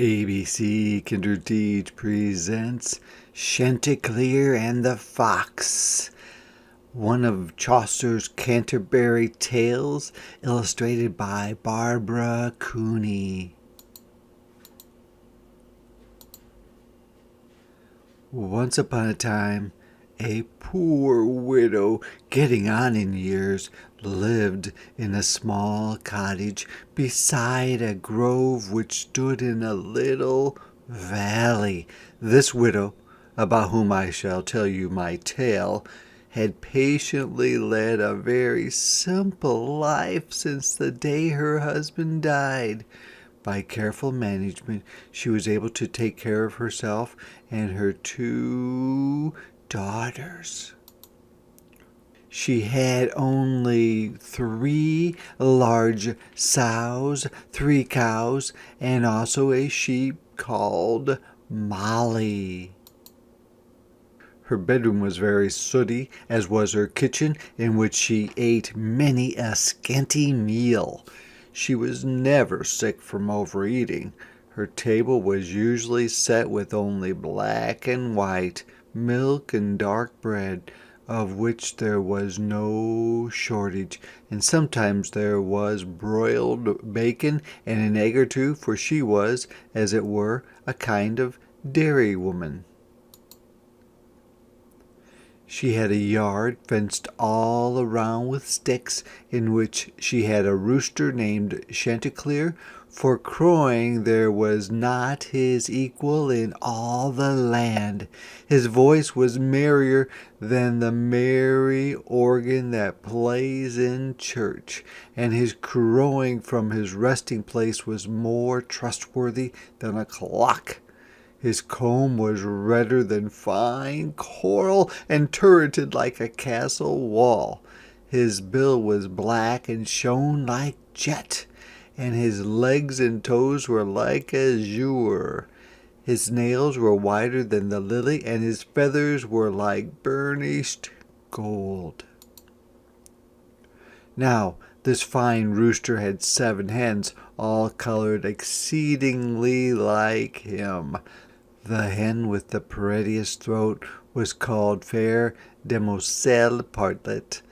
ABC Kinderteach presents Chanticleer and the Fox, one of Chaucer's Canterbury Tales, illustrated by Barbara Cooney. Once upon a time, a poor widow, getting on in years, lived in a small cottage beside a grove which stood in a little valley. This widow, about whom I shall tell you my tale, had patiently led a very simple life since the day her husband died. By careful management, she was able to take care of herself and her two daughters. She had only 3 large sows, 3 cows, and also a sheep called Molly. Her bedroom was very sooty, as was her kitchen, in which she ate many a scanty meal. She was never sick from overeating. Her table was usually set with only black and white, milk and dark bread, of which there was no shortage, and sometimes there was broiled bacon and an egg or two, for she was, as it were, a kind of dairy woman. She had a yard fenced all around with sticks, in which she had a rooster named Chanticleer. For crowing there was not his equal in all the land. His voice was merrier than the merry organ that plays in church, and his crowing from his resting place was more trustworthy than a clock. His comb was redder than fine coral and turreted like a castle wall. His bill was black and shone like jet, and his legs and toes were like azure. His nails were whiter than the lily, and his feathers were like burnished gold. Now, this fine rooster had 7 hens, all colored exceedingly like him. The hen with the prettiest throat was called Fair Demoiselle Partlet.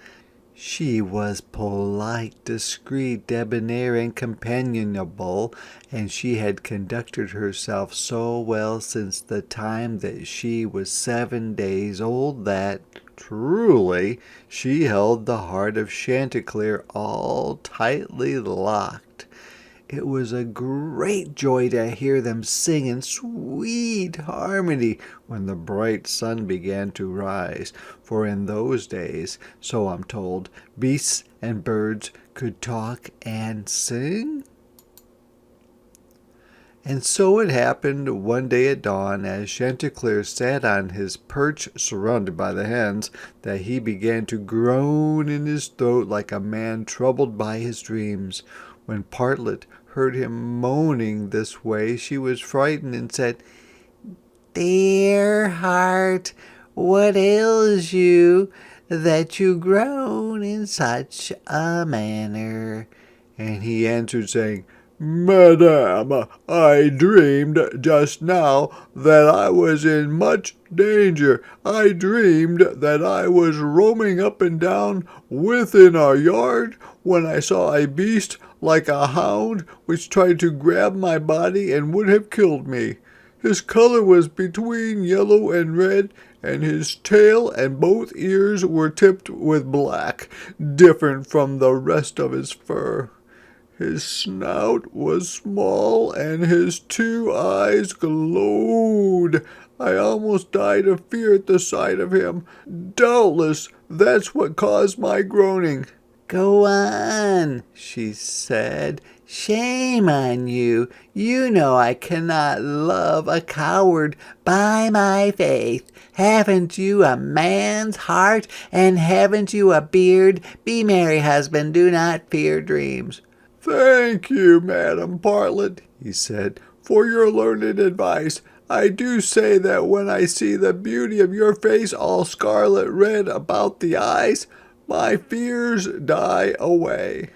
She was polite, discreet, debonair, and companionable, and she had conducted herself so well since the time that she was 7 days old that, truly, she held the heart of Chanticleer all tightly locked. It was a great joy to hear them sing in sweet harmony when the bright sun began to rise, for in those days, so I'm told, beasts and birds could talk and sing. And so it happened one day at dawn, as Chanticleer sat on his perch surrounded by the hens, that he began to groan in his throat like a man troubled by his dreams. When Partlet heard him moaning this way, she was frightened and said, "Dear heart, what ails you that you groan in such a manner?" And he answered, saying, "Madame, I dreamed just now that I was in much danger. I dreamed that I was roaming up and down within our yard when I saw a beast like a hound which tried to grab my body and would have killed me. His color was between yellow and red, and his tail and both ears were tipped with black, different from the rest of his fur. His snout was small, and his 2 eyes glowed. I almost died of fear at the sight of him. Doubtless that's what caused my groaning." "Go on," she said. "Shame on you. You know I cannot love a coward. By my faith, haven't you a man's heart, and haven't you a beard? Be merry, husband, do not fear dreams." "Thank you, Madam Partlet," he said, "for your learned advice. I do say that when I see the beauty of your face all scarlet red about the eyes, my fears die away."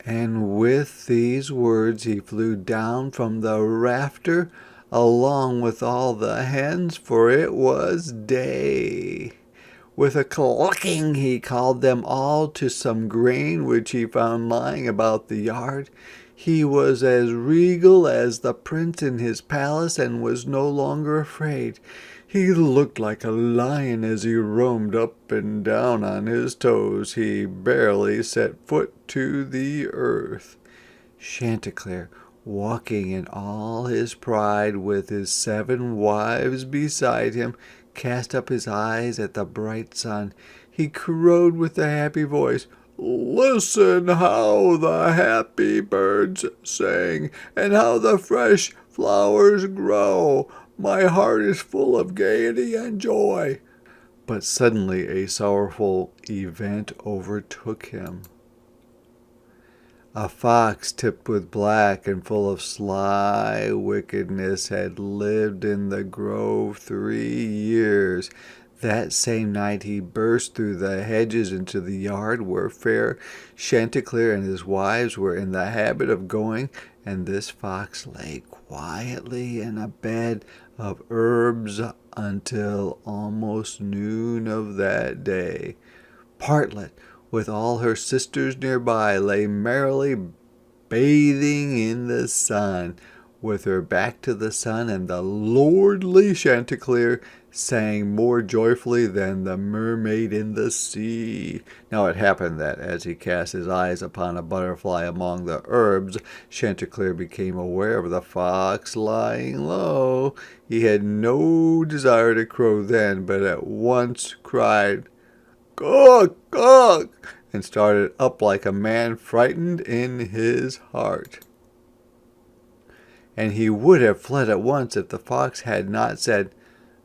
And with these words he flew down from the rafter along with all the hens, for it was day. With a clucking he called them all to some grain which he found lying about the yard. He was as regal as the prince in his palace and was no longer afraid. He looked like a lion as he roamed up and down on his toes. He barely set foot to the earth. Chanticleer, walking in all his pride with his 7 wives beside him, cast up his eyes at the bright sun. He crowed with a happy voice, "Listen how the happy birds sing, and how the fresh flowers grow. My heart is full of gaiety and joy." But suddenly a sorrowful event overtook him. A fox tipped with black and full of sly wickedness had lived in the grove 3 years. That same night he burst through the hedges into the yard where fair Chanticleer and his wives were in the habit of going, and this fox lay quietly in a bed of herbs until almost noon of that day. Partlet, with all her sisters nearby, lay merrily bathing in the sun, with her back to the sun, and the lordly Chanticleer sang more joyfully than the mermaid in the sea. Now it happened that as he cast his eyes upon a butterfly among the herbs, Chanticleer became aware of the fox lying low. He had no desire to crow then, but at once cried, "Cook, cook!" and started up like a man frightened in his heart. And he would have fled at once if the fox had not said,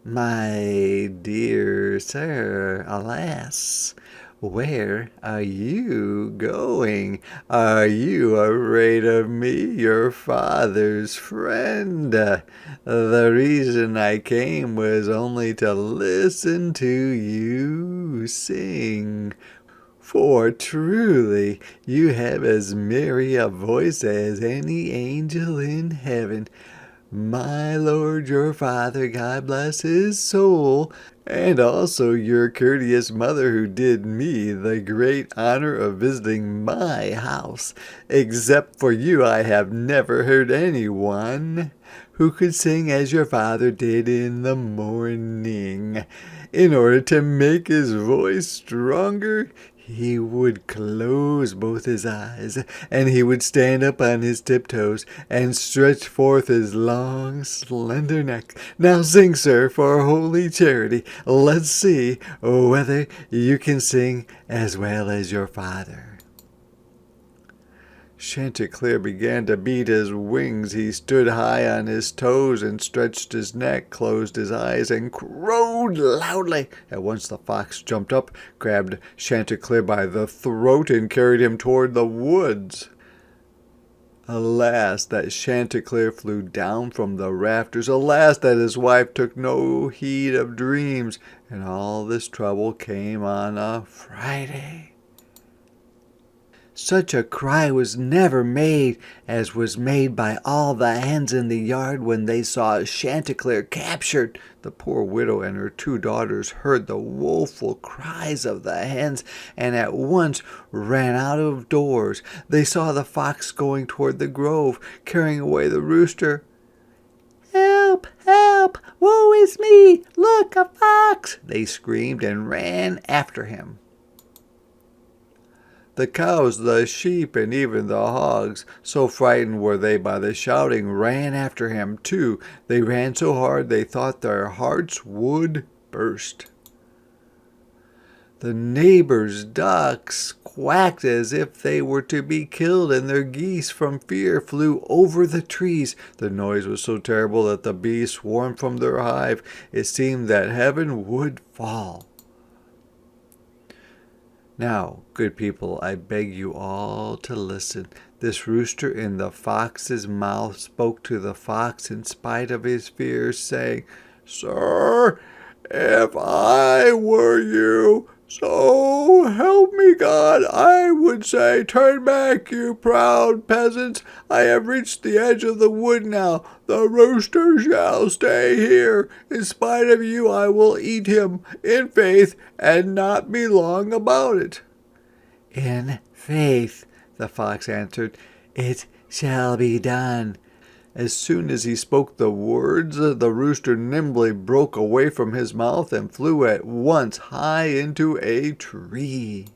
"My dear sir, alas, where are you going? Are you afraid of me, your father's friend? The reason I came was only to listen to you sing. For truly you have as merry a voice as any angel in heaven. My lord your father, God bless his soul, and also your courteous mother who did me the great honor of visiting my house. Except for you, I have never heard anyone who could sing as your father did in the morning. In order to make his voice stronger, he would close both his eyes, and he would stand up on his tiptoes and stretch forth his long, slender neck. Now sing, sir, for holy charity. Let's see whether you can sing as well as your father." Chanticleer began to beat his wings. He stood high on his toes and stretched his neck, closed his eyes, and crowed loudly. At once the fox jumped up, grabbed Chanticleer by the throat, and carried him toward the woods. Alas, that Chanticleer flew down from the rafters. Alas, that his wife took no heed of dreams. And all this trouble came on a Friday. Such a cry was never made as was made by all the hens in the yard when they saw Chanticleer captured. The poor widow and her 2 daughters heard the woeful cries of the hens and at once ran out of doors. They saw the fox going toward the grove, carrying away the rooster. "Help! Help! Woe is me! Look, a fox!" they screamed and ran after him. The cows, the sheep, and even the hogs, so frightened were they by the shouting, ran after him too. They ran so hard they thought their hearts would burst. The neighbors' ducks quacked as if they were to be killed, and their geese from fear flew over the trees. The noise was so terrible that the bees swarmed from their hive. It seemed that heaven would fall. Now, good people, I beg you all to listen. This rooster in the fox's mouth spoke to the fox in spite of his fears, saying, "Sir, if I were you, So help me God, I would say, turn back, you proud peasants. I have reached the edge of the wood now. The rooster shall stay here. In spite of you, I will eat him, in faith, and not be long about it. In faith, the fox answered, it shall be done. As soon as he spoke the words, the rooster nimbly broke away from his mouth and flew at once high into a tree.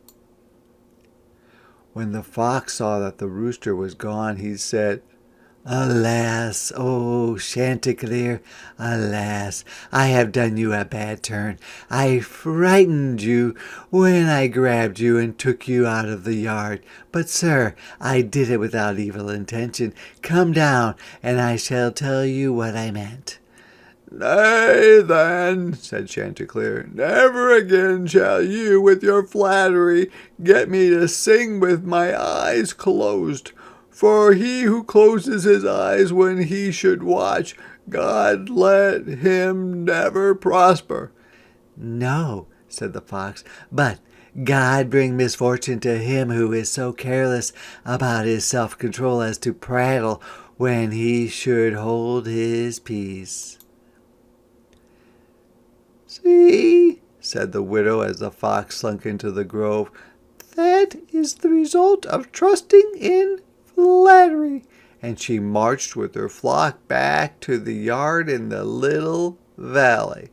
When the fox saw that the rooster was gone, he said, Alas, oh Chanticleer, alas, I have done you a bad turn. I frightened you when I grabbed you and took you out of the yard. But, sir, I did it without evil intention. Come down, and I shall tell you what I meant. Nay, then, said Chanticleer, never again shall you, with your flattery, get me to sing with my eyes closed. For he who closes his eyes when he should watch, God let him never prosper. No, said the fox, but God bring misfortune to him who is so careless about his self-control as to prattle when he should hold his peace. See, said the widow as the fox slunk into the grove, that is the result of trusting in flattery. And she marched with her flock back to the yard in the little valley.